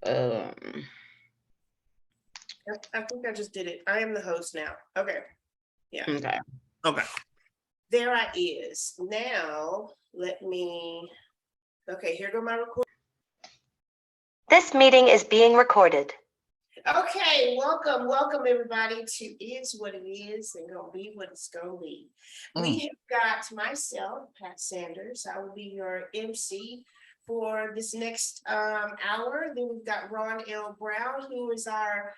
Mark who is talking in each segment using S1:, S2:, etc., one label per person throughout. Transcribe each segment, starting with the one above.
S1: Um,
S2: I think I just did it. I am the host now. Okay. Yeah.
S1: okay.
S3: Okay.
S2: There I is. Now, okay, here go my record.
S4: This meeting is being recorded.
S2: Okay, welcome everybody to Is What It Is and Gonna Be What It's Gonna Be. We have got myself, Pat Sanders. I will be your MC for this next hour. Then we've got Ron L. Brown, who is our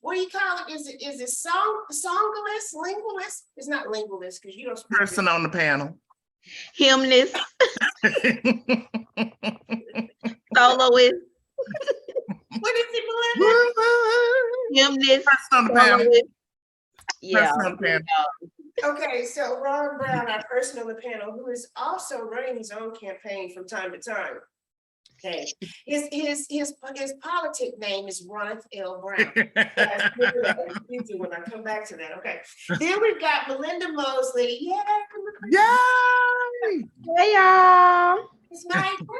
S2: what do you call it? Is it songolist, lingualist? It's not lingualist because you don't speak
S3: Person on the panel.
S1: Hymnist, soloist,
S2: What is it, Melinda?
S1: hymnist,
S3: Person on the panel.
S1: soloist. Yeah.
S3: Person on the panel.
S2: Okay, so Ron Brown, our person on the panel, who is also running his own campaign from time to time. Okay, his politic name is Ron L. Brown. When I come back to that, okay. Then we've got Melinda Mosley. Yeah,
S3: Yay!
S1: Hey y'all.
S2: it's my girl.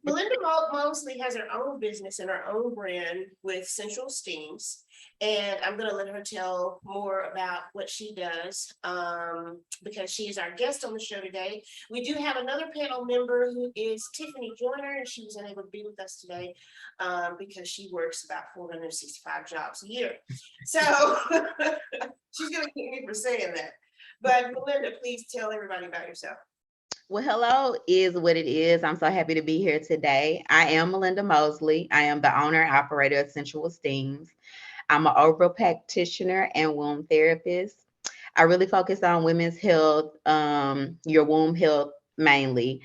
S2: Melinda Mosley has her own business and her own brand with Central Steams. And I'm going to let her tell more about what she does because she is our guest on the show today. We do have another panel member who is Tiffany Joyner, and she was unable to be with us today because she works about 465 jobs a year. So she's going to keep me for saying that. But Melinda, please tell everybody about yourself.
S1: Well, hello, Is What It Is. I'm so happy to be here today. I am Melinda Mosley. I am the owner and operator of Sensual Steams. I'm an oral practitioner and womb therapist. I really focus on women's health, your womb health mainly.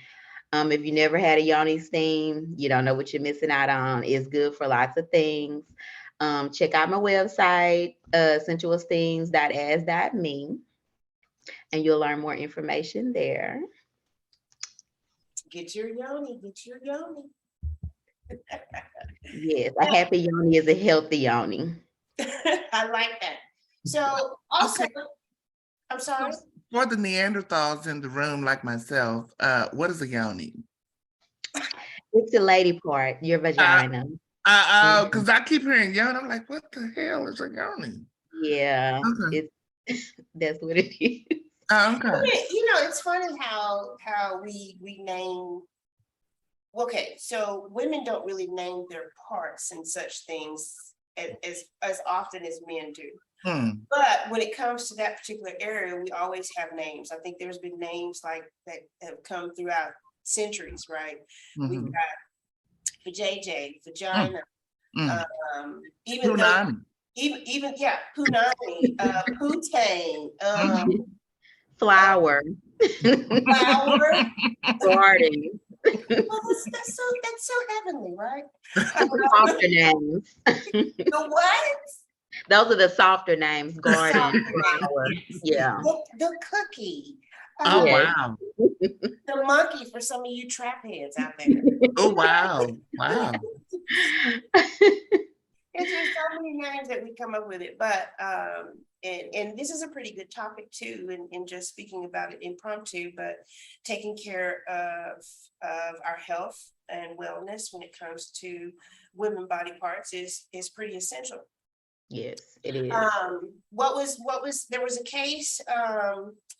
S1: If you never had a yoni steam, you don't know what you're missing out on. It's good for lots of things. Check out my website, sensualsteams.as.me, and you'll learn more information there.
S2: Get your yoni, get your yoni.
S1: Yes, a happy yoni is a healthy yoni.
S2: I like that. So also,
S3: Okay.
S2: I'm sorry.
S3: For the Neanderthals in the room like myself, what is a yoni?
S1: It's the lady part, your vagina.
S3: Because I keep hearing yoni. I'm like, what the hell is a yoni?
S1: Yeah,
S3: Okay.
S1: that's what it is.
S3: Okay.
S2: You know, it's funny how we name. Okay, so women don't really name their parts and such things as often as men do. But when it comes to that particular area, we always have names. I think there's been names like that have come throughout centuries, right? We've got vajayjay, vagina, even
S3: Punani.
S2: even punani, putane,
S1: Flower.
S2: flower.
S1: Garden.
S2: Well, that's so heavenly, right?
S1: Softer names.
S2: The what?
S1: Those are the softer names. Garden.
S2: Softer
S1: Flower. Yeah.
S2: The cookie.
S3: Oh,
S1: Yes.
S3: wow.
S2: The monkey for some of you trap heads out there.
S3: Oh, wow. Wow.
S2: There's so many names that we come up with it, but and this is a pretty good topic too, in just speaking about it impromptu, but taking care of our health and wellness when it comes to women body parts is pretty essential.
S1: Yes, it is.
S2: What was there was a case,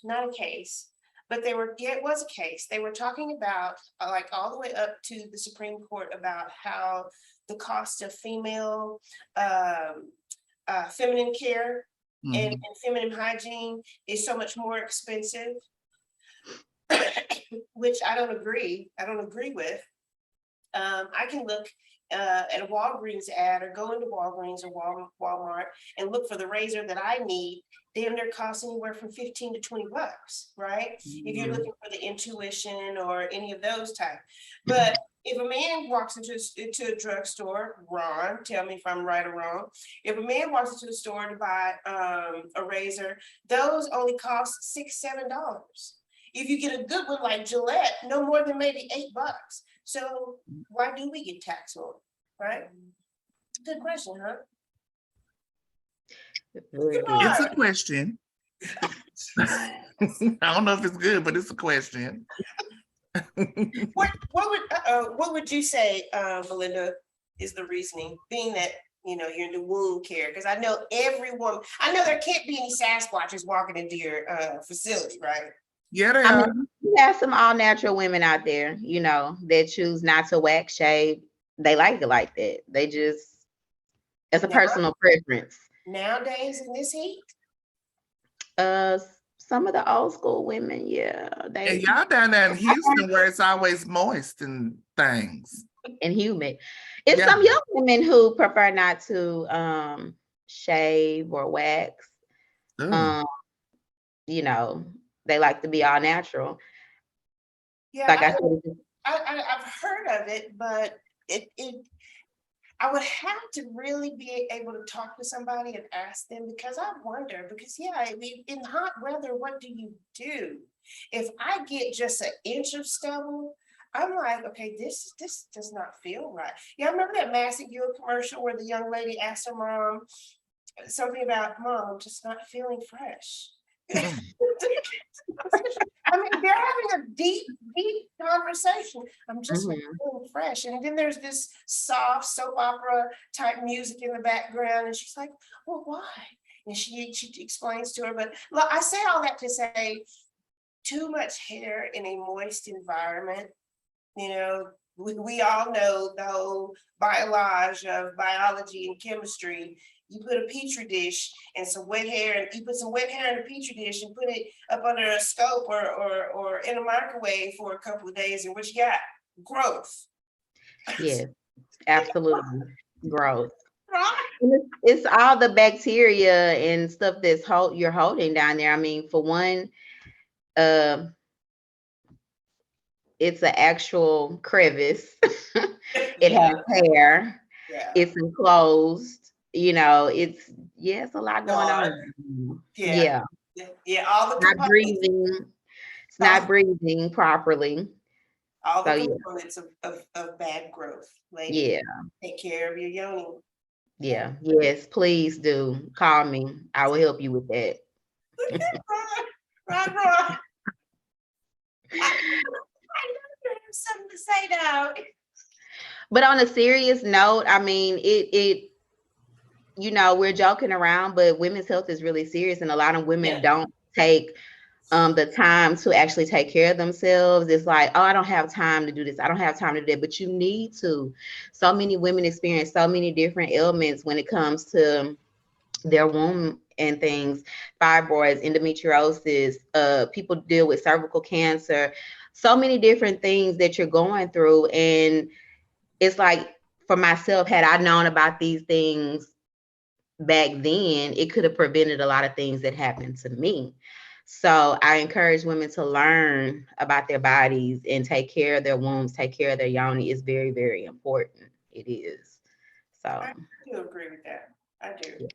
S2: not a case, but it was a case. They were talking about like all the way up to the Supreme Court about how the cost of female feminine care and feminine hygiene is so much more expensive, which I don't agree with. I can look at a Walgreens ad or go into Walgreens or Walmart and look for the razor that I need. Then they're costing anywhere from $15 to $20, right? If you're looking for the Intuition or any of those type. But if a man walks into a drugstore, Ron, tell me if I'm right or wrong. If a man walks into the store to buy a razor, those only cost $6, $7. If you get a good one like Gillette, no more than maybe $8. So why do we get taxed on it, right? Good question, huh?
S3: It's a question. I don't know if it's good, but it's a question.
S2: What would you say, Belinda? is the reasoning, being that, you're into wound care? Because I know there can't be any Sasquatches walking into your facility, right?
S3: Yeah, they
S1: I
S3: are.
S1: mean, you have some all natural women out there, that choose not to wax shave. They like it like that. It's a
S2: Now-
S1: personal preference.
S2: Nowadays in this heat,
S1: Uh, some of the old school women, yeah,
S3: And y'all down there in Houston where it's always moist and things.
S1: and humid. It's
S3: Yeah.
S1: some young women who prefer not to shave or wax.
S3: Ugh.
S1: They like to be all natural.
S2: yeah,
S1: Like I said,
S2: I've heard of it, but I would have to really be able to talk to somebody and ask them, because I wonder, because in hot weather, what do you do? If I get just an inch of stubble, I'm like, okay, this does not feel right. Yeah, I remember that Massey Gill commercial where the young lady asked her mom something about, Mom, I'm just not feeling fresh. I mean, they're having a deep conversation. I'm just not feeling fresh. And then there's this soft soap opera type music in the background. And she's like, well, why? And she explains to her. But look, I say all that to say, too much hair in a moist environment, we all know the whole biology of biology and chemistry. You put a petri dish and some wet hair, and you put some wet hair in a petri dish and put it up under a scope or in a microwave for a couple of days, and what you got? Growth.
S1: yes, absolutely, growth.
S2: Right?
S1: It's all the bacteria and stuff you're holding down there. I mean, for one, it's an actual crevice. It has hair.
S2: Yeah.
S1: It's enclosed. It's a lot going on.
S2: Yeah. Yeah. All the
S1: Not breathing. It's not breathing properly.
S2: All the
S1: So,
S2: components of bad growth. Ladies,
S1: yeah.
S2: take care of your yoni.
S1: Yeah. Yes, please do. Call me. I will help you with that.
S2: Right. I know you have something to say now.
S1: But on a serious note, I mean, we're joking around, but women's health is really serious, and a lot of women don't take the time to actually take care of themselves. It's like, oh, I don't have time to do this. I don't have time to do that, but you need to. So many women experience so many different ailments when it comes to their womb and things, fibroids, endometriosis, people deal with cervical cancer, so many different things that you're going through. And it's like, for myself, had I known about these things back then, it could have prevented a lot of things that happened to me. So I encourage women to learn about their bodies and take care of their wombs, take care of their yoni. It's very, very important. It is. So
S2: I do agree with that. I do.
S1: Yeah.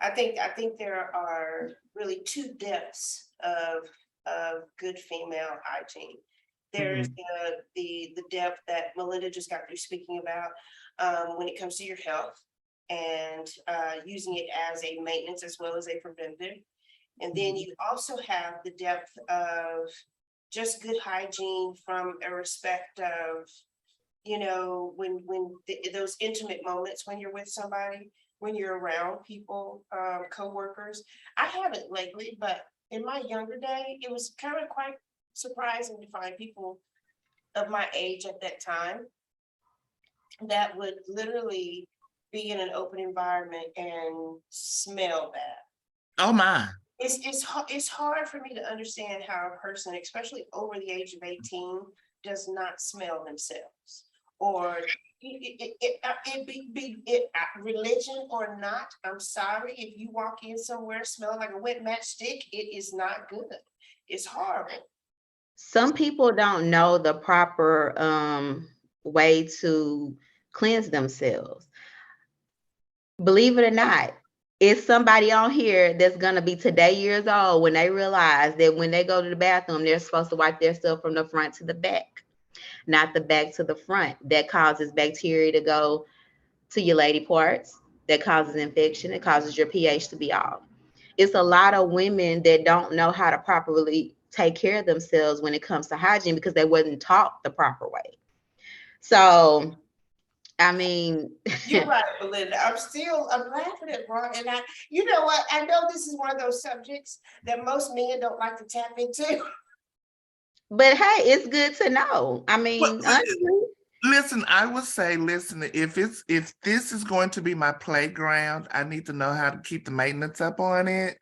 S2: I think there are really two depths of good female hygiene. There's the depth that Melinda just got through speaking about when it comes to your health and using it as a maintenance as well as a preventative. And then you also have the depth of just good hygiene from a respect of, those intimate moments when you're with somebody, when you're around people, coworkers. I haven't lately, but in my younger day, it was kind of quite surprising to find people of my age at that time that would literally be in an open environment and smell bad.
S3: Oh my.
S2: It's hard for me to understand how a person, especially over the age of 18, does not smell themselves. Or religion or not, I'm sorry, if you walk in somewhere smelling like a wet matchstick, it is not good. It's horrible.
S1: some people don't know the proper way to cleanse themselves. Believe it or not, it's somebody on here that's going to be today years old when they realize that when they go to the bathroom, they're supposed to wipe their stuff from the front to the back, not the back to the front. That causes bacteria to go to your lady parts. That causes infection. It causes your pH to be off. It's a lot of women that don't know how to properly take care of themselves when it comes to hygiene because they wasn't taught the proper way. So I mean,
S2: You're right, Belinda. I'm laughing at Ron, and you know what? I know this is one of those subjects that most men don't like to tap into.
S1: but hey, it's good to know. I mean,
S3: But
S1: honestly,
S3: listen, I would say, listen, if this is going to be my playground, I need to know how to keep the maintenance up on it.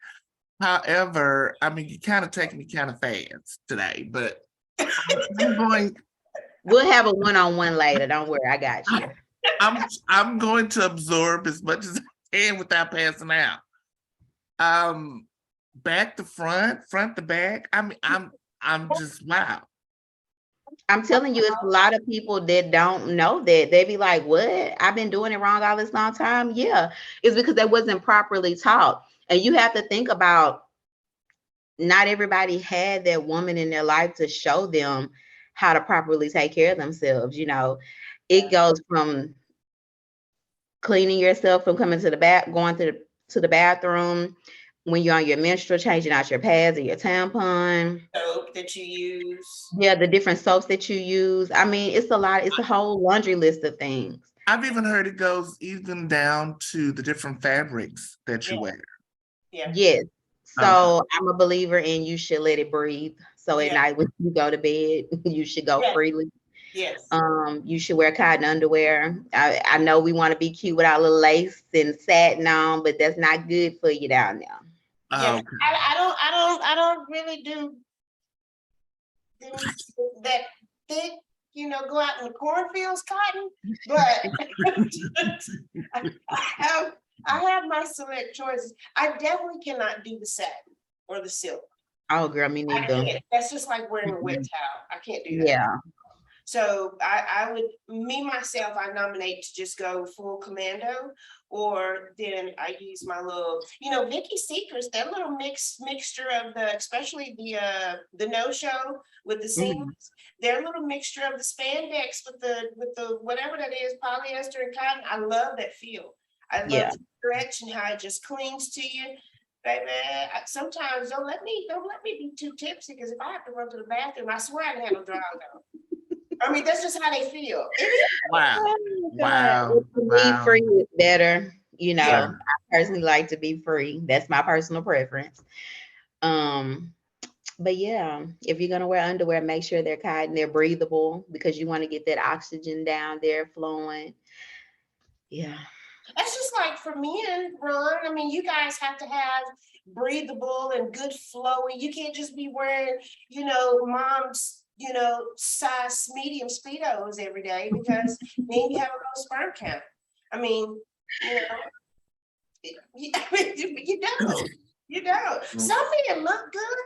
S3: However, I mean, you kind of taking me kind of fast today, but I'm going.
S1: we'll have a one-on-one later. Don't worry, I got you.
S3: I'm going to absorb as much as I can without passing out. Back to front, front to back. I mean, I'm just wow.
S1: I'm telling you, it's a lot of people that don't know that. They be like, what? I've been doing it wrong all this long time. Yeah, it's because they wasn't properly taught. And you have to think about, not everybody had that woman in their life to show them how to properly take care of themselves. You know, it goes from cleaning yourself, from coming to the bath, going to the bathroom, when you're on your menstrual, changing out your pads or your tampon.
S2: Soap that you use.
S1: Yeah, the different soaps that you use. I mean, it's a lot. It's a whole laundry list of things.
S3: I've even heard it goes even down to the different fabrics that you
S2: Yeah.
S3: wear.
S2: Yeah.
S1: Yes.
S3: Okay.
S1: So I'm a believer in you should let it breathe. So at
S2: Yeah.
S1: night when you go to bed, you should go
S2: Yeah.
S1: freely.
S2: Yes.
S1: You should wear cotton underwear. I know we want to be cute with our little lace and satin on, but that's not good for you down there.
S2: Yeah.
S3: Okay.
S2: I don't really do that thick, go out in the cornfields cotton, but I have my select choices. I definitely cannot do the satin or the silk.
S1: Oh, girl, me
S2: I
S1: neither.
S2: can't. That's just like wearing a wet towel. I can't do that.
S1: Yeah.
S2: So I would, myself, I nominate to just go full commando, or then I use my little, Vicky's Secrets, that little mixture of especially the no-show with the seams, their little mixture of the spandex with the whatever that is, polyester and cotton. I love that feel. I love the stretch and how it just clings to you. Baby, sometimes don't let me be too tipsy, because if I have to run to the bathroom, I swear I can handle dry though. I mean, that's just how they feel.
S3: Wow.
S1: To
S3: Wow.
S1: me, free is better.
S3: Yeah.
S1: I personally like to be free. That's my personal preference. But yeah, if you're gonna wear underwear, make sure they're cotton, they're breathable, because you want to get that oxygen down there flowing. Yeah.
S2: That's just like for men, Ron. I mean, you guys have to have breathable and good flowing. You can't just be wearing, mom's, size medium Speedos every day, because then you have a low sperm count. I mean, you don't. You don't. Some men look good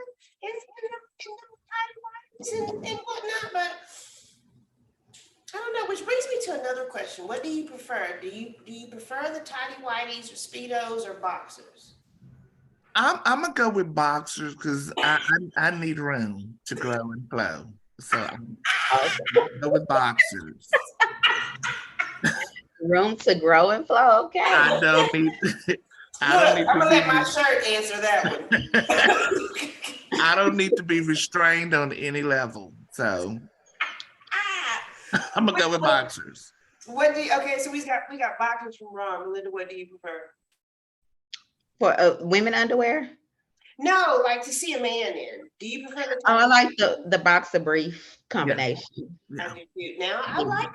S2: and whatnot, but I don't know, which brings me to another question. What do you prefer? Do you prefer the tidy whities or Speedos or boxers?
S3: I'm gonna go with boxers because I need room to grow and flow. So I'm gonna go with boxers.
S1: Room to grow and flow. Okay.
S3: I don't need.
S2: I'm gonna let my shirt answer that one.
S3: I don't need to be restrained on any level. So I'm gonna go with boxers.
S2: Okay, so we got boxers from Ron. Melinda, what do you prefer?
S1: For women underwear?
S2: No, like to see a man in. Do you prefer the?
S1: I like the boxer brief combination.
S2: I do too. Now I like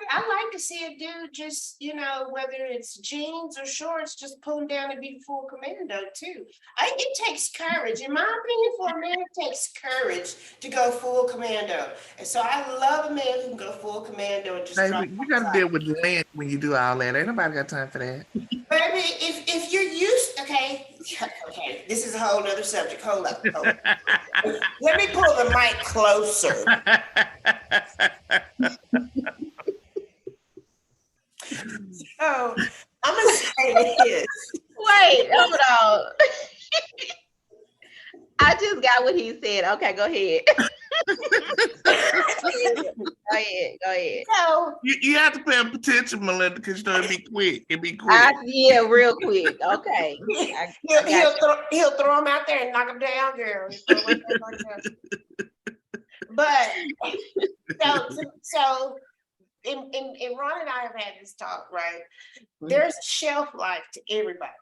S2: to see a dude just, whether it's jeans or shorts, just pull him down and be full commando too. It takes courage. In my opinion, for a man, it takes courage to go full commando. And so I love a man who can go full commando and just drop.
S3: You gotta deal with Lynn when you do all that. Ain't nobody got time for that.
S2: Baby, if you're used, okay, this is a whole nother subject. Hold up. Let me pull the mic closer. So I'm gonna say this.
S1: Wait, hold on. I just got what he said. Okay, go ahead. Go ahead.
S2: So
S3: you have to pay attention, Melinda, because it'd be quick. It'd be quick.
S1: Yeah, real quick. Okay.
S2: He'll throw him out there and knock him down, girl. But so and Ron and I have had this talk, right?
S1: Mhm.
S2: There's a shelf life to everybody.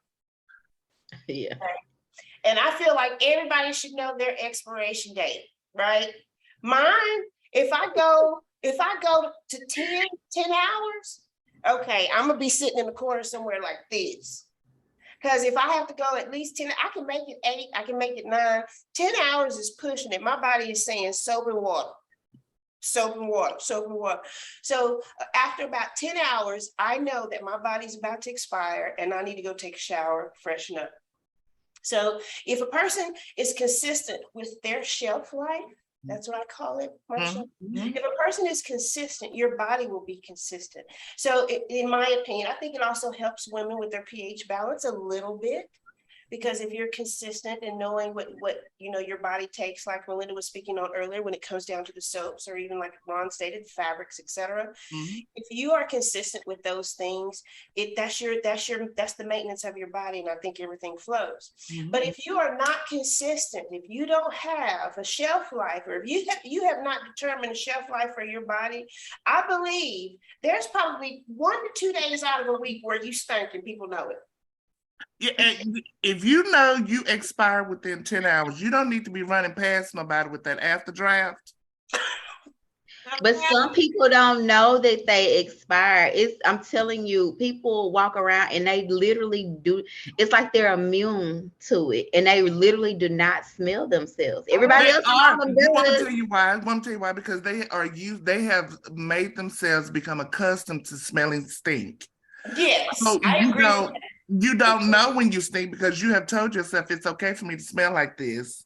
S1: Yeah.
S2: And I feel like everybody should know their expiration date, right? Mine, if I go to 10 hours, okay, I'm gonna be sitting in the corner somewhere like this. Because if I have to go at least 10, I can make it 8, I can make it 9. 10 hours is pushing it. My body is saying soap and water. Soap and water, soap and water. So after about 10 hours, I know that my body's about to expire and I need to go take a shower, freshen up. So if a person is consistent with their shelf life, that's what I call it, Marsha.
S3: Mhm.
S2: If a person is consistent, your body will be consistent. So in my opinion, I think it also helps women with their pH balance a little bit. Because if you're consistent in knowing what your body takes, like Melinda was speaking on earlier, when it comes down to the soaps, or even like Ron stated, fabrics, etc.
S3: Mhm.
S2: If you are consistent with those things, that's the maintenance of your body, and I think everything flows.
S3: Mhm.
S2: But if you are not consistent, if you don't have a shelf life, or if you have not determined a shelf life for your body, I believe there's probably 1 to 2 days out of a week where you stink and people know it.
S3: Yeah, and if you know you expire within 10 hours, you don't need to be running past nobody with that after draft.
S1: But some people don't know that they expire. I'm telling you, people walk around and they literally do. It's like they're immune to it, and they literally do not smell themselves. Everybody
S3: They
S1: else
S3: are.
S1: around them
S3: You want to
S1: does.
S3: tell you why? I want to tell you why, because they have made themselves become accustomed to smelling stink.
S2: Yes,
S3: So
S2: I
S3: you
S2: agree with
S3: don't
S2: that.
S3: you don't know when you stink because you have told yourself it's okay for me to smell like this.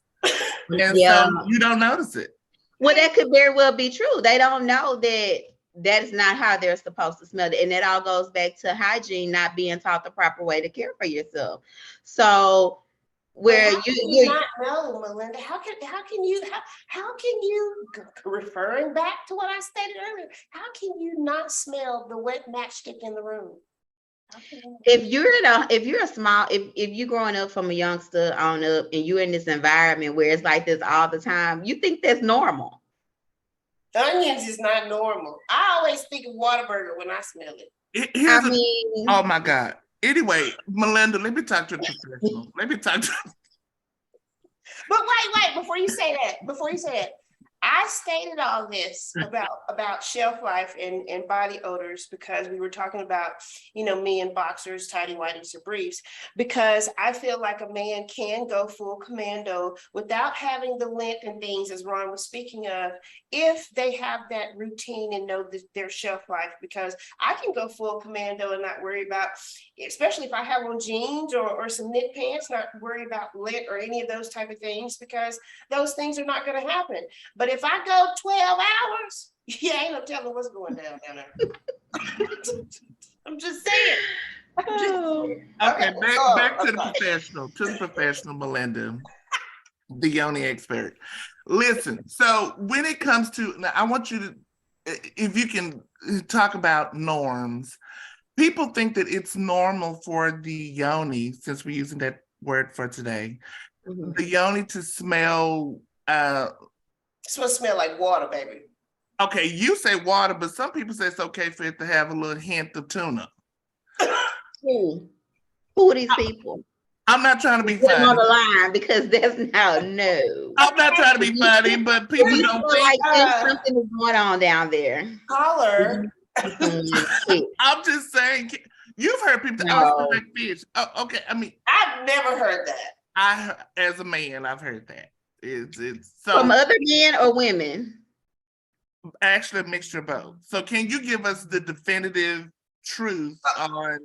S3: And
S1: Yeah.
S3: so you don't notice it.
S1: Well, that could very well be true. They don't know that that is not how they're supposed to smell it. And it all goes back to hygiene, not being taught the proper way to care for yourself. So where
S2: But how can you not know, Melinda? How can you referring back to what I stated earlier? How can you not smell the wet matchstick in the room?
S1: if you're growing up from a youngster on up and you're in this environment where it's like this all the time, you think that's normal.
S2: Onions is not normal. I always think of Whataburger when I smell it.
S3: Oh my God. Anyway, Melinda, let me talk to the professional.
S2: But wait, before you say that, I stated all this about shelf life and body odors because we were talking about, me in boxers, tidy whities, or briefs, because I feel like a man can go full commando without having the lint and things, as Ron was speaking of, if they have that routine and know their shelf life, because I can go full commando and not worry about, especially if I have on jeans or some knit pants, not worry about lint or any of those type of things, because those things are not going to happen. But if I go 12 hours, ain't no telling what's going down there. I'm just saying.
S3: Okay, back to the professional, Melinda, the yoni expert. Listen, so when it comes to, now I want you to, if you can talk about norms, people think that it's normal for the yoni, since we're using that word for today, the yoni to smell.
S2: It's supposed to smell like water, baby.
S3: Okay, you say water, but some people say it's okay for it to have a little hint of tuna.
S1: Who are these people?
S3: I'm not trying to be
S1: Put them
S3: funny.
S1: on the line because that's no.
S3: I'm not trying to be funny, but people
S1: You
S3: don't
S1: feel
S3: think.
S1: like something is going on down there.
S2: Caller.
S3: I'm just saying, you've heard people
S1: No.
S3: smell like fish. Oh, okay, I mean,
S2: I've never heard that.
S3: as a man, I've heard that. It's
S1: From
S3: so
S1: other men or women?
S3: actually a mixture of both. So can you give us the definitive truth on?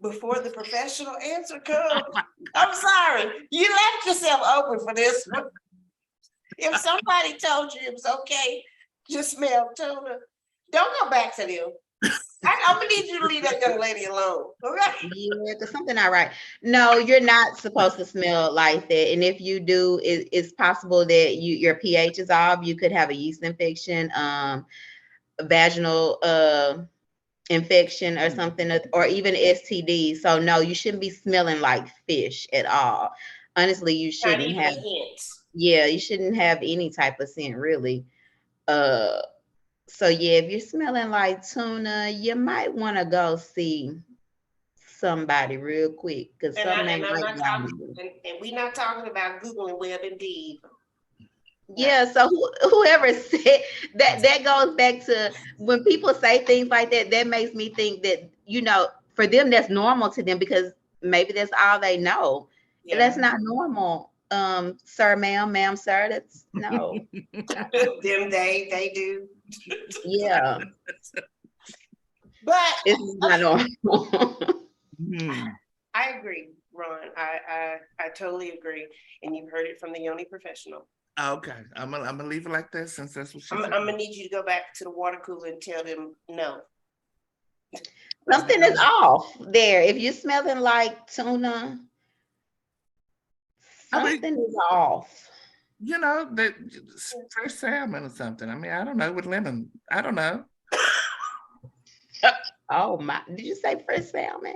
S2: Before the professional answer comes, I'm sorry, you left yourself open for this one. If somebody told you it was okay to smell tuna, don't go back to them. I'm gonna need you to leave that young lady alone. Okay?
S1: Yeah, because something not right. No, you're not supposed to smell like that. And if you do, it's possible that your pH is off. You could have a yeast infection, vaginal infection or something, or even STD. So no, you shouldn't be smelling like fish at all. Honestly, you shouldn't have. Yeah, you shouldn't have any type of scent really. So yeah, if you're smelling like tuna, you might want to go see somebody real quick because
S2: And
S1: something
S2: I'm
S1: ain't right
S2: not
S1: wrong
S2: talking,
S1: with you.
S2: and we're not talking about Google and WebMD. No.
S1: Yeah, so whoever said that goes back to when people say things like that, that makes me think that, for them that's normal to them because maybe that's all they know. And that's
S2: Yeah.
S1: not normal. Sir, ma'am, sir, that's no.
S2: Them, they do.
S1: Yeah,
S2: But
S1: it's not normal.
S3: Hmm.
S2: I agree, Ron. I totally agree. And you've heard it from the only professional.
S3: Okay, I'm gonna leave it like that since that's what she
S2: I'm
S3: said.
S2: gonna need you to go back to the water cooler and tell them no.
S1: Something is off there. If you're smelling like tuna,
S3: I mean,
S1: something is off.
S3: that fresh salmon or something. I mean, I don't know, with lemon. I don't know.
S1: Oh my, did you say fresh salmon?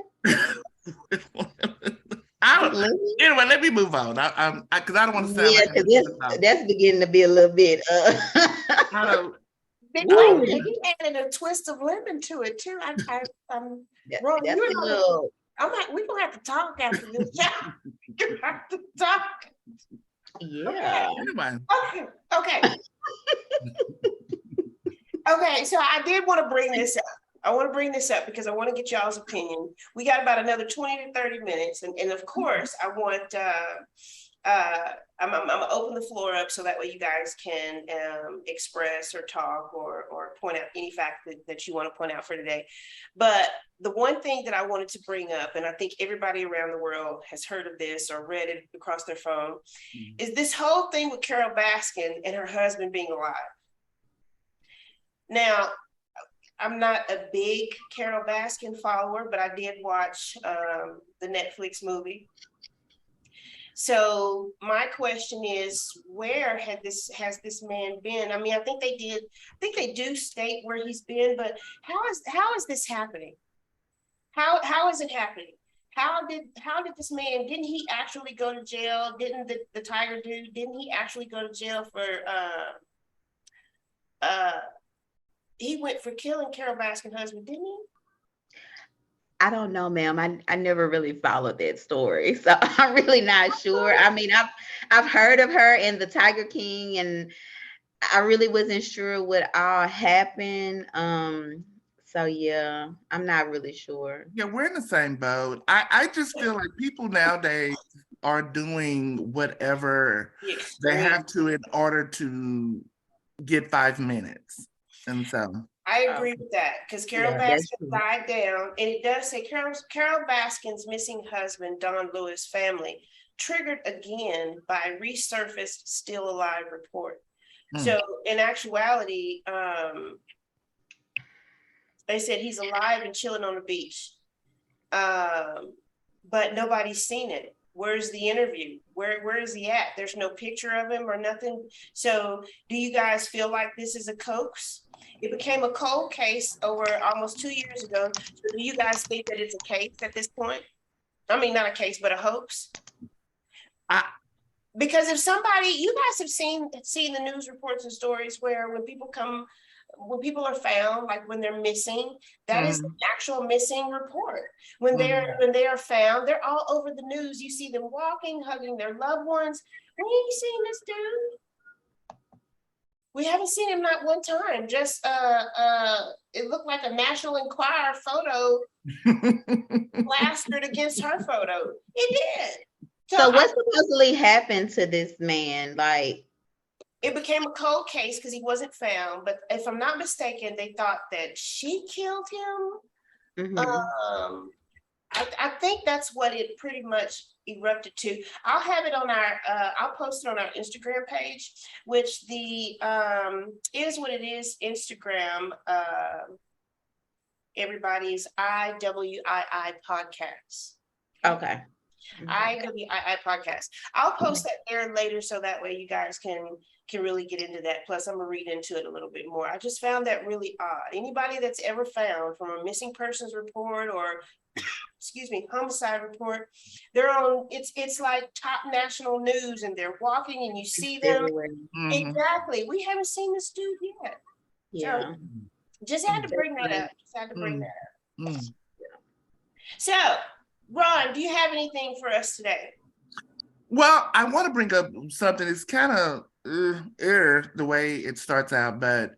S3: I don't,
S1: Lemon?
S3: anyway, let me move on. Because I don't want to sound
S1: Yeah,
S3: like
S1: because that's beginning to be a little bit.
S3: I don't.
S2: Wait a
S1: Woo.
S2: minute, he added a twist of lemon to it too. Ron,
S1: That's a little.
S2: we're gonna have to talk after this. You have to talk.
S1: Yeah.
S3: Anyway,
S2: Okay. Okay, so I did want to bring this up. I want to bring this up because I want to get y'all's opinion. We got about another 20 to 30 minutes. And of course, I want, I'm gonna open the floor up so that way you guys can express or talk or point out any fact that you want to point out for today. But the one thing that I wanted to bring up, and I think everybody around the world has heard of this or read it across their phone, is this whole thing with Carol Baskin and her husband being alive. Now, I'm not a big Carol Baskin follower, but I did watch the Netflix movie. So my question is, where has this man been? I mean, I think they do state where he's been, but how is this happening? How is it happening? How did this man, didn't he actually go to jail? Didn't the Tiger dude, didn't he actually go to jail for he went for killing Carol Baskin's husband, didn't he?
S1: I don't know, ma'am. I never really followed that story, so I'm really not sure. I mean, I've heard of her and the Tiger King, and I really wasn't sure what all happened. So yeah, I'm not really sure.
S3: yeah, we're in the same boat. I just feel like people nowadays are doing whatever they have to in order to get 5 minutes. And so
S2: I agree with that because Carol
S1: Yeah, that's
S2: Baskin
S1: true.
S2: died down, and it does say Carol Baskin's missing husband, Don Lewis family, triggered again by resurfaced still alive report. So in actuality, they said he's alive and chilling on the beach, but nobody's seen it. Where's the interview? Where is he at? There's no picture of him or nothing. So do you guys feel like this is a hoax? It became a cold case over almost 2 years ago. So do you guys think that it's a case at this point? I mean, not a case, but a hoax. Because if somebody, you guys have seen the news reports and stories where when people are found, like when they're missing, that is the actual missing report. When they are found, they're all over the news. You see them walking, hugging their loved ones. We ain't seen this dude. We haven't seen him not one time. Just it looked like a National Enquirer photo plastered against her photo. It did.
S1: So what supposedly happened to this man? Like,
S2: it became a cold case because he wasn't found. But if I'm not mistaken, they thought that she killed him. I think that's what it pretty much erupted to. I'll have it on our, I'll post it on our Instagram page, which the is what it is Instagram. Everybody's IWII podcast.
S1: okay.
S2: IWII podcast. I'll post that there later so that way you guys can really get into that. Plus, I'm gonna read into it a little bit more. I just found that really odd. Anybody that's ever found from a missing persons report or excuse me, homicide report, they're on, it's like top national news and they're walking and you see them. Exactly. We haven't seen this dude yet.
S1: Yeah.
S2: Just had to bring that up. Just had to bring
S3: Mm.
S2: that up.
S3: Mm.
S2: So, Ron, do you have anything for us today?
S3: Well, I want to bring up something. It's kind of the way it starts out, but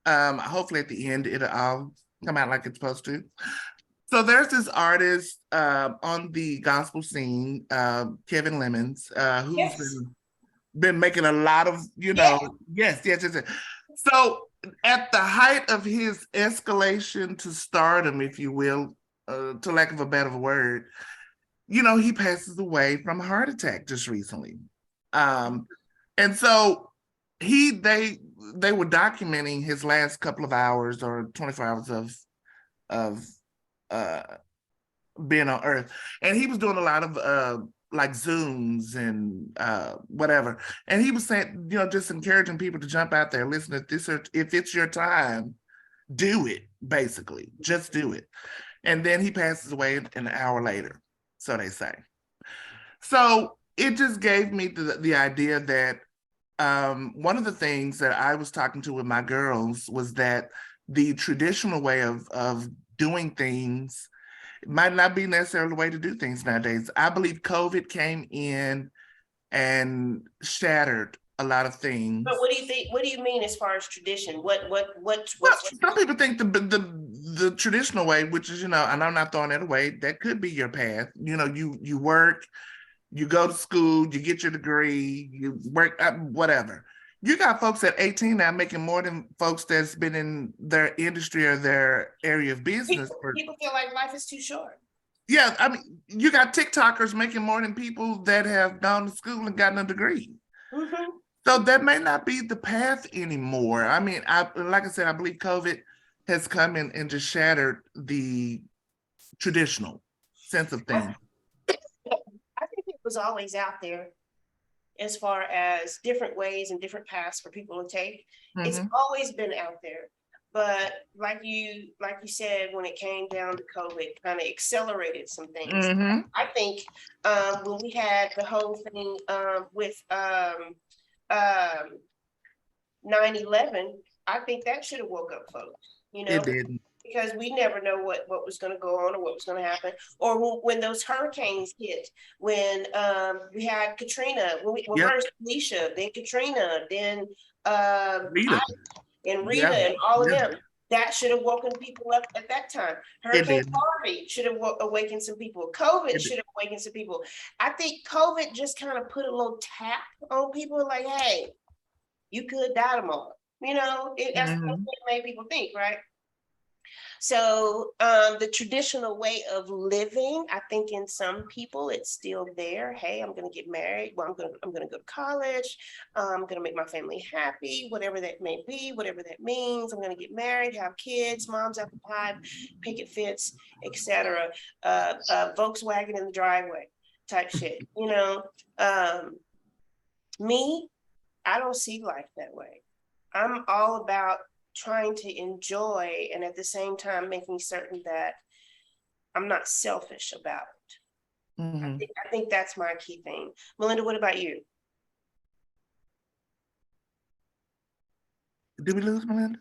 S3: hopefully at the end it'll all come out like it's supposed to. So there's this artist on the gospel scene, Kevin Lemons, who's
S2: Yes.
S3: been making a lot of, yes. So at the height of his escalation to stardom, if you will, to lack of a better word, he passes away from a heart attack just recently. And so they were documenting his last couple of hours or 24 hours of being on Earth. And he was doing a lot of like Zooms and whatever. And he was saying, just encouraging people to jump out there, listen to this, or if it's your time, do it, basically. Just do it. And then he passes away an hour later, so they say. So it just gave me the idea that one of the things that I was talking to with my girls was that the traditional way of doing things might not be necessarily the way to do things nowadays. I believe COVID came in and shattered a lot of things.
S2: But what do you think? What do you mean as far as tradition? What?
S3: Well, some people think the traditional way, which is, and I'm not throwing that away, that could be your path. You work, you go to school, you get your degree, you work, whatever. You got folks at 18 now making more than folks that's been in their industry or their area of business.
S2: People feel like life is too short.
S3: Yeah, I mean, you got TikTokers making more than people that have gone to school and gotten a degree.
S2: Mm-hmm.
S3: So that may not be the path anymore. I mean, like I said, I believe COVID has come in and just shattered the traditional sense of things.
S2: I think it was always out there as far as different ways and different paths for people to take. Mm-hmm. It's always been out there. But like you said, when it came down to COVID, kind of accelerated some things. Mm-hmm. I think when we had the whole thing with 9/11, I think that should have woke up folks,
S3: It didn't.
S2: Because we never know what was going to go on or what was going to happen. Or when those hurricanes hit, when we had Katrina, first Alicia, then Katrina, then
S3: Rita.
S2: Rita and all of them. That should have woken people up at that time. Hurricane Harvey should have awakened some people. COVID should have awakened some people. I think COVID just kind of put a little tap on people like, hey, you could die tomorrow. That's what made people think, right? So the traditional way of living, I think in some people it's still there. Hey, I'm going to get married. Well, I'm going to go to college. I'm going to make my family happy, whatever that may be, whatever that means. I'm going to get married, have kids, mom's apple pie, picket fence, etc. Volkswagen in the driveway type shit. Me, I don't see life that way. I'm all about trying to enjoy and at the same time making certain that I'm not selfish about it. Mm-hmm. I think that's my key thing. Melinda, what about you?
S3: Did we lose Melinda?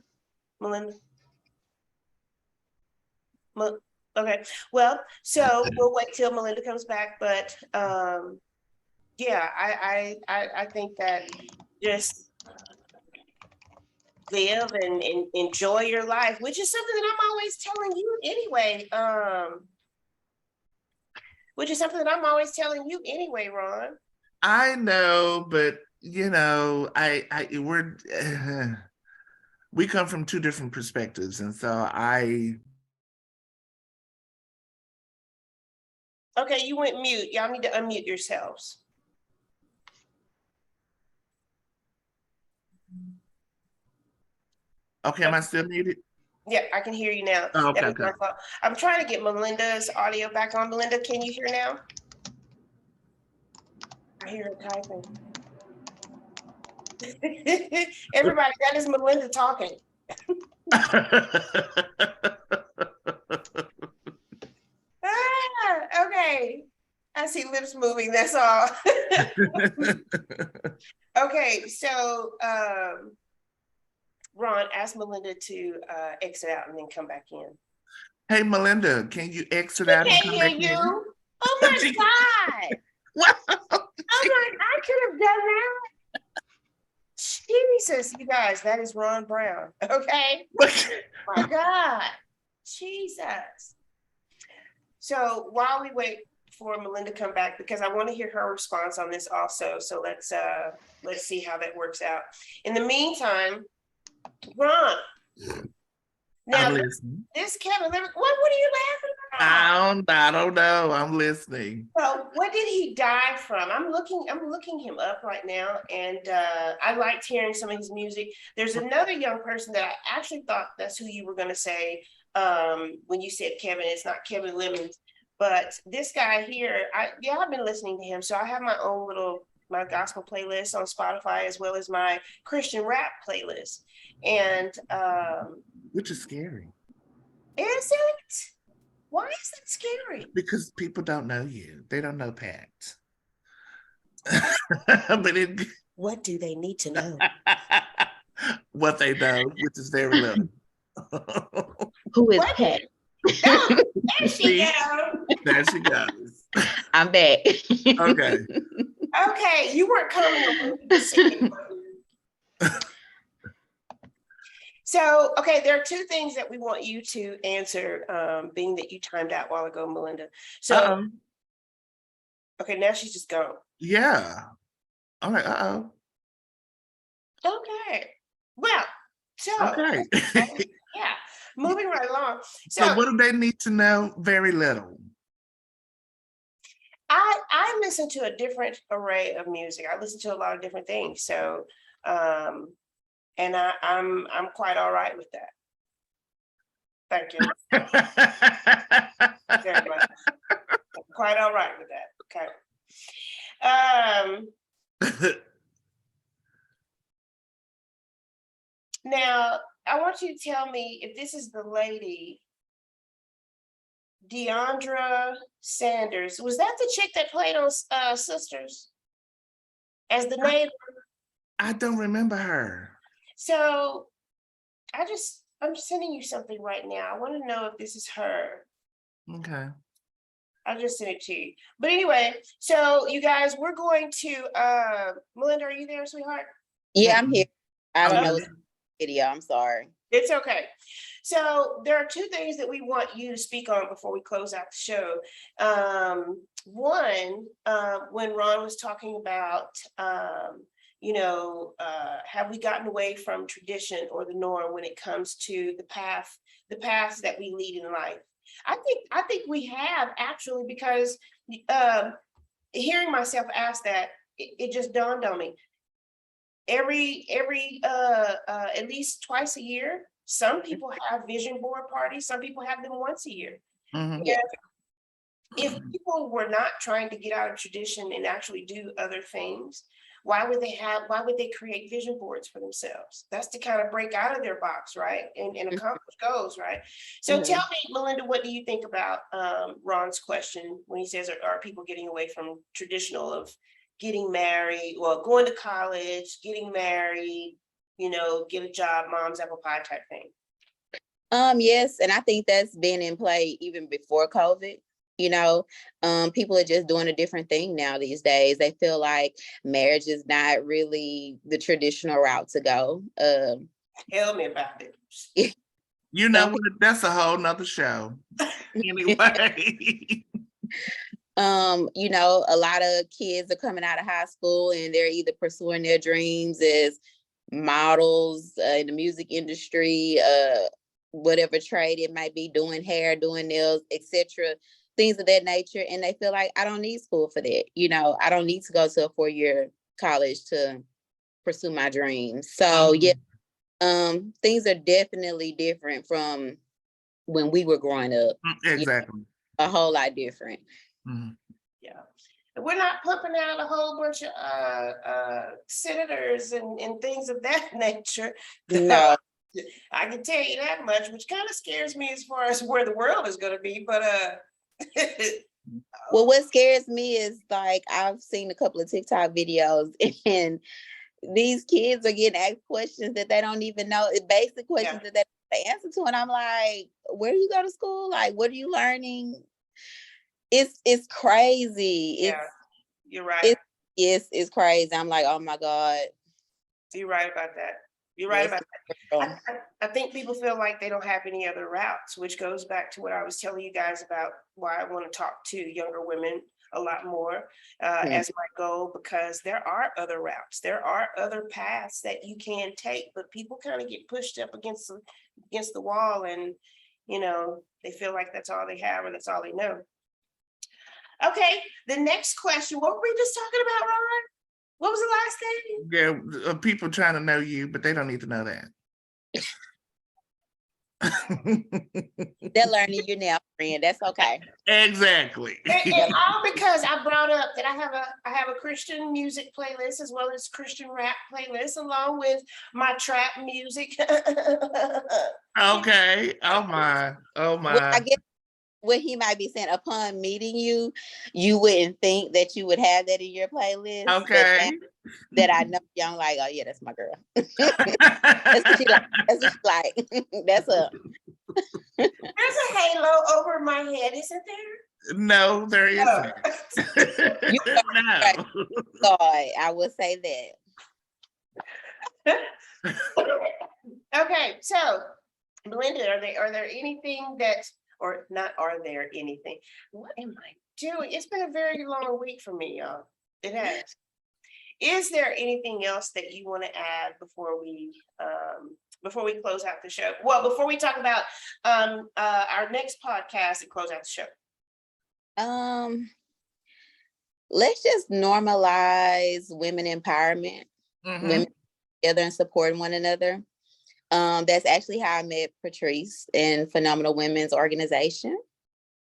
S2: Okay. Well, so we'll wait till Melinda comes back, but yeah, I think that just live and enjoy your life, which is something that I'm always telling you anyway. Ron.
S3: I know, but we come from two different perspectives, and so
S2: Okay, you went mute. Y'all need to unmute yourselves.
S3: Okay, am I still muted?
S2: Yeah, I can hear you now.
S3: Oh, okay.
S2: I'm trying to get Melinda's audio back on. Melinda, can you hear now? I hear her typing. Everybody, that is Melinda talking. Okay. I see lips moving, that's all. Okay, so Ron, ask Melinda to exit out and then come back in.
S3: Hey, Melinda, can you exit out and
S2: Can't
S3: come
S2: hear
S3: back in?
S2: you. Oh my God.
S3: Wow.
S2: I'm like, I could have done that. Jesus, you guys, that is Ron Brown. Okay. My God. Jesus. So while we wait for Melinda to come back, because I want to hear her response on this also. So let's see how that works out. In the meantime, Ron. Now
S3: I'm listening.
S2: this Kevin, what are you laughing about?
S3: I don't know. I'm listening.
S2: So what did he die from? I'm looking him up right now, and I liked hearing some of his music. There's another young person that I actually thought that's who you were gonna say when you said Kevin. It's not Kevin Lemons, but this guy here, I've been listening to him. So I have my own my gospel playlist on Spotify as well as my Christian rap playlist. And
S3: Which is scary.
S2: is it? Why is that scary?
S3: Because people don't know you. They don't know Pat. But
S2: What do they need to know?
S3: what they know, which is very little.
S1: Who is
S2: What?
S1: Pat?
S2: Oh, there she
S3: See?
S2: goes.
S3: There she goes.
S1: I'm back.
S3: Okay.
S2: Okay, you weren't coming. So, okay, there are two things that we want you to answer, being that you timed out a while ago, Melinda. So,
S3: Uh-oh.
S2: okay, now she's just gone.
S3: Yeah. I'm like, uh-oh.
S2: Okay. Well, so
S3: Okay.
S2: yeah, moving right along.
S3: So
S2: So
S3: what do they need to know? Very little.
S2: I listen to a different array of music. I listen to a lot of different things. So and I'm quite all right with that. Thank you very much. I'm quite all right with that. Okay. Now I want you to tell me if this is the lady, Deandra Sanders. Was that the chick that played on Sisters as the neighbor?
S3: I don't remember her.
S2: So I'm sending you something right now. I want to know if this is her.
S3: Okay.
S2: I just sent it to you. But anyway, so you guys, we're going to Melinda, are you there, sweetheart?
S1: Yeah, I'm here. I don't
S3: Okay.
S1: know what's video. I'm sorry.
S2: It's okay. So there are two things that we want you to speak on before we close out the show. One, when Ron was talking about have we gotten away from tradition or the norm when it comes to the paths that we lead in life? I think we have actually, because hearing myself ask that, it just dawned on me. Every at least twice a year, some people have vision board parties, some people have them once a year.
S3: Mhm.
S2: If people were not trying to get out of tradition and actually do other things, why would they create vision boards for themselves? That's to kind of break out of their box, right? And accomplish goals, right? So tell me, Melinda, what do you think about Ron's question when he says, are people getting away from traditional of getting married, or going to college, getting married, get a job, mom's apple pie type thing?
S1: Yes, and I think that's been in play even before COVID. People are just doing a different thing now these days. They feel like marriage is not really the traditional route to go.
S2: Tell me about it.
S3: You know what? That's a whole nother show. Anyway.
S1: A lot of kids are coming out of high school and they're either pursuing their dreams as models in the music industry, whatever trade it might be, doing hair, doing nails, etc., things of that nature. And they feel like, I don't need school for that. I don't need to go to a 4-year college to pursue my dreams. So things are definitely different from when we were growing up.
S3: Exactly.
S1: A whole lot different.
S3: Mhm.
S2: Yeah. We're not pumping out a whole bunch of senators and things of that nature.
S1: No.
S2: I can tell you that much, which kind of scares me as far as where the world is going to be. But
S1: well, what scares me is, like, I've seen a couple of TikTok videos and these kids are getting asked questions that they don't even know, basic questions that they don't know the answer to. And I'm like, where do you go to school? Like, what are you learning? It's crazy.
S2: Yeah, you're right.
S1: It's crazy. I'm like, oh my God.
S2: You're right about that. You're right
S1: Yes,
S2: about that. I think people feel like they don't have any other routes, which goes back to what I was telling you guys about why I want to talk to younger women a lot more as my goal, because there are other routes. There are other paths that you can take, but people kind of get pushed up against the wall, and they feel like that's all they have or that's all they know. Okay, the next question. What were we just talking about, Ron? What was the last thing?
S3: Yeah, people trying to know you, but they don't need to know that.
S1: They're learning you now, friend. That's okay.
S3: Exactly.
S2: And all because I brought up that I have a Christian music playlist as well as Christian rap playlist along with my trap music.
S3: Okay. Oh my. Oh
S1: Well, I
S3: my.
S1: guess what he might be saying, upon meeting you, you wouldn't think that you would have that in your playlist. But
S3: Okay.
S1: now that I know you, I'm like, oh yeah, that's my girl. That's what she like. That's what she like. That's a
S2: There's a halo over my head, isn't there?
S3: No, there isn't.
S1: You
S3: No.
S1: God, I would say that.
S2: Okay, so Melinda, are there anything that, or not are there anything? What am I doing? It's been a very long week for me, y'all. It has. Is there anything else that you want to add before we close out the show? Well, before we talk about our next podcast and close out the show.
S1: Let's just normalize women empowerment, women together and supporting one another. That's actually how I met Patrice in Phenomenal Women's Organization.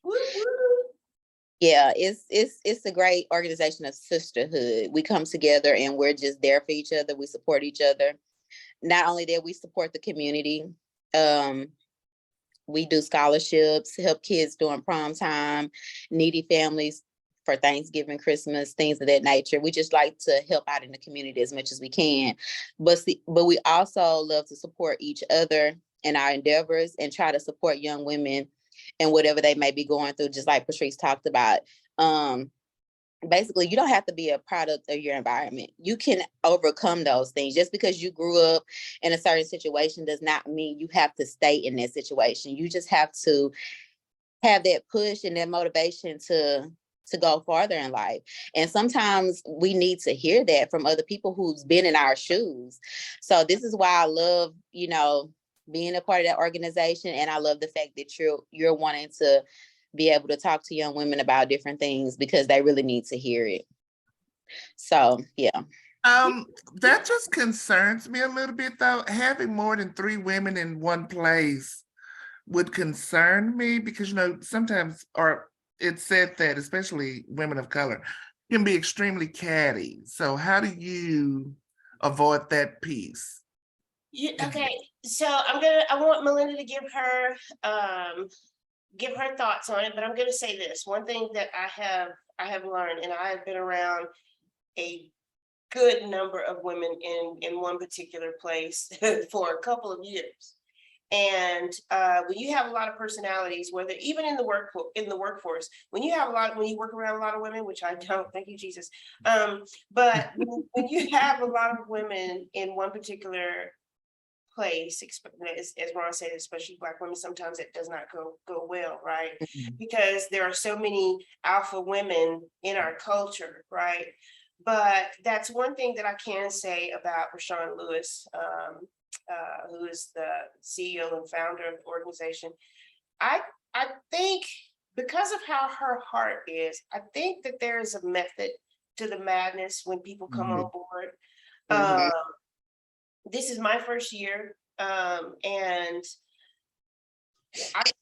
S2: Woo, woo.
S1: Yeah, it's a great organization of sisterhood. We come together and we're just there for each other. We support each other. Not only that, we support the community. We do scholarships, help kids during prom time, needy families for Thanksgiving, Christmas, things of that nature. We just like to help out in the community as much as we can. But we also love to support each other in our endeavors and try to support young women and whatever they may be going through, just like Patrice talked about. Basically, you don't have to be a product of your environment. You can overcome those things. Just because you grew up in a certain situation does not mean you have to stay in that situation. You just have to have that push and that motivation to go farther in life. And sometimes we need to hear that from other people who's been in our shoes. So this is why I love, being a part of that organization. And I love the fact that you're wanting to be able to talk to young women about different things because they really need to hear it. So, yeah.
S3: That just concerns me a little bit though. Having more than 3 women in one place would concern me because, sometimes, or it's said that especially women of color can be extremely catty. So how do you avoid that piece?
S2: Okay, so I want Melinda to give her thoughts on it, but I'm gonna say this. One thing that I have learned, and I have been around a good number of women in one particular place for a couple of years. And when you have a lot of personalities, whether even in the workforce, when you work around a lot of women, which I don't, thank you, Jesus. But when you have a lot of women in one particular place, as Ron said, especially Black women, sometimes it does not go well, right? Because there are so many alpha women in our culture, right? But that's one thing that I can say about Rashawn Lewis, who is the CEO and founder of the organization. I think because of how her heart is, I think that there is a method to the madness when people come on board. This is my first year, and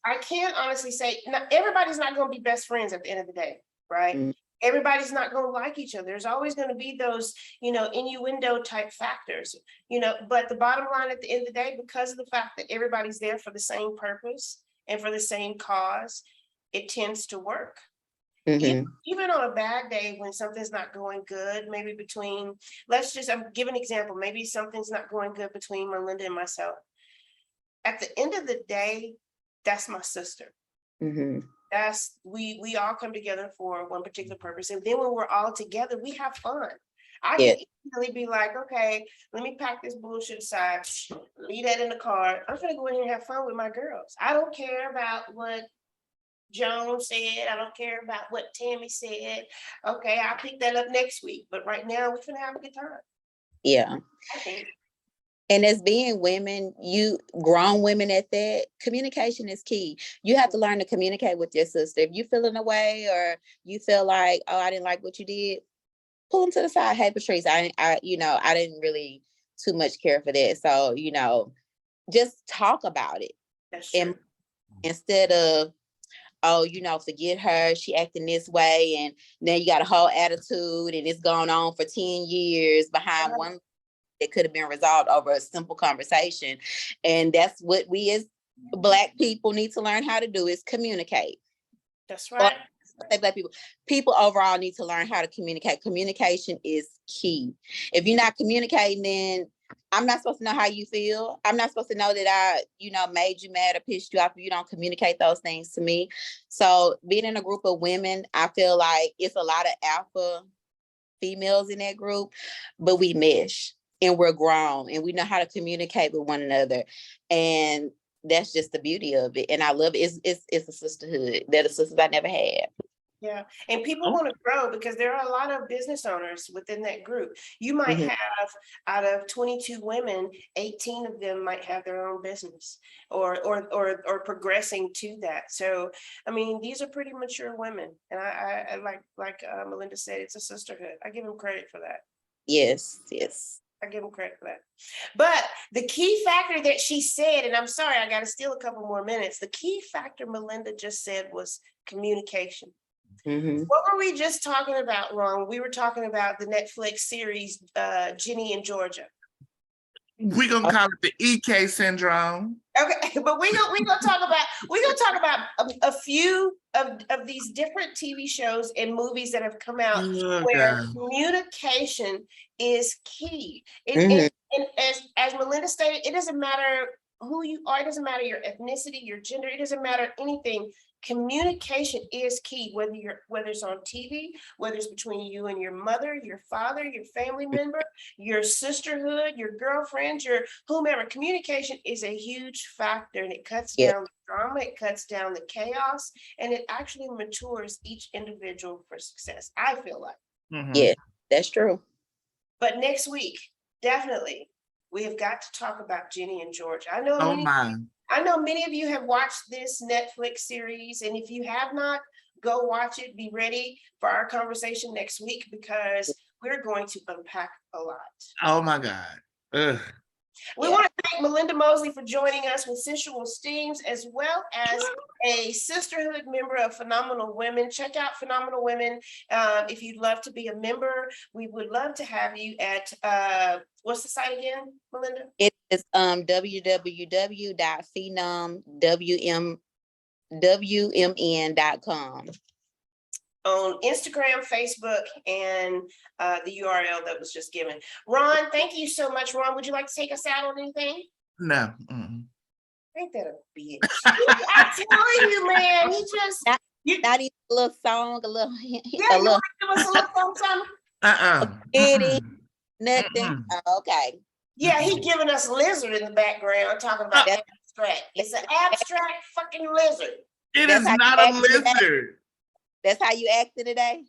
S2: I can't honestly say, everybody's not going to be best friends at the end of the day, right? Everybody's not going to like each other. There's always going to be those, innuendo type factors, but the bottom line at the end of the day, because of the fact that everybody's there for the same purpose and for the same cause, it tends to work.
S1: Mhm.
S2: Even on a bad day when something's not going good, maybe between, I'm giving an example, maybe something's not going good between Melinda and myself. At the end of the day, that's my sister.
S1: Mhm.
S2: That's, we all come together for one particular purpose. And then when we're all together, we have fun. I
S1: Yeah.
S2: can easily be like, okay, let me pack this bullshit aside, leave that in the car. I'm gonna go in here and have fun with my girls. I don't care about what Joan said. I don't care about what Tammy said. Okay, I'll pick that up next week. But right now, we're gonna have a good time,
S1: Yeah.
S2: I think.
S1: And as being women, you grown women at that, communication is key. You have to learn to communicate with your sister. If you feeling a way or you feel like, oh, I didn't like what you did, pull them to the side. Hey, Patrice, I didn't really too much care for that. So, just talk about it.
S2: That's
S1: And
S2: true.
S1: instead of, oh, forget her, she acting this way, and now you got a whole attitude and it's gone on for 10 years behind one that could have been resolved over a simple conversation. And that's what we as Black people need to learn how to do, is communicate.
S2: That's
S1: Or,
S2: right.
S1: say Black people overall need to learn how to communicate. Communication is key. If you're not communicating, then I'm not supposed to know how you feel. I'm not supposed to know that I, made you mad or pissed you off if you don't communicate those things to me. So being in a group of women, I feel like it's a lot of alpha females in that group, but we mesh and we're grown and we know how to communicate with one another. And that's just the beauty of it. And I love it. It's a sisterhood. They're the sisters I never had.
S2: Yeah, and people want to grow because there are a lot of business owners within that group. You might
S1: Mhm.
S2: have, out of 22 women, 18 of them might have their own business or progressing to that. So, I mean, these are pretty mature women, and I like Melinda said, it's a sisterhood. I give them credit for that.
S1: Yes.
S2: I give them credit for that. But the key factor that she said, and I'm sorry, I got to steal a couple more minutes. The key factor Melinda just said was communication.
S1: Mhm.
S2: What were we just talking about, Ron? We were talking about the Netflix series, Ginny in Georgia.
S3: We're gonna call it the EK syndrome.
S2: Okay, but we're gonna talk about a few of these different TV shows and movies that have come out
S3: Oh,
S2: where
S3: God.
S2: communication is key.
S1: Mhm.
S2: And as Melinda stated, it doesn't matter who you are, it doesn't matter your ethnicity, your gender, it doesn't matter anything. Communication is key, whether it's on TV, whether it's between you and your mother, your father, your family member, your sisterhood, your girlfriends, your whomever. Communication is a huge factor, and it cuts
S1: Yeah.
S2: down the drama, it cuts down the chaos, and it actually matures each individual for success, I feel like.
S3: Mhm.
S1: Yeah, that's true.
S2: But next week, definitely, we have got to talk about Ginny and George.
S3: Oh my.
S2: I know many of you have watched this Netflix series, and if you have not, go watch it. Be ready for our conversation next week because we're going to unpack a lot.
S3: Oh my God. Ugh.
S2: We want to thank Melinda Mosley for joining us with Sensual Steams, as well as a sisterhood member of Phenomenal Women. Check out Phenomenal Women. If you'd love to be a member, we would love to have you at, what's the site again, Melinda?
S1: It is www.phenomwmn.com.
S2: On Instagram, Facebook, and the URL that was just given. Ron, thank you so much. Ron, would you like to take us out on anything?
S3: No. Mm-mm.
S2: Ain't that a bitch? I'm telling you, man. He just
S1: Not even a little song, a little,
S2: yeah,
S1: a
S2: you
S1: little
S2: want to give us a little something?
S1: kitty,
S3: Mm-mm.
S1: nothing.
S3: Mm-mm.
S1: Oh, okay.
S2: Yeah, he giving us lizard in the background talking about
S1: That's-
S2: abstract. It's an abstract fucking lizard.
S3: It
S1: That's
S3: is
S1: how
S3: not
S1: you
S3: a
S1: act today?
S3: lizard.
S1: That's how you acted today?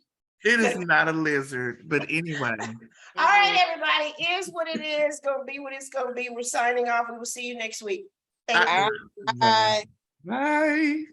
S3: It is not a lizard. But anyway.
S2: All right, everybody. Is what it is. Gonna be what it's gonna be. We're signing off. We will see you next week. Thank you.
S1: All right.
S3: Bye.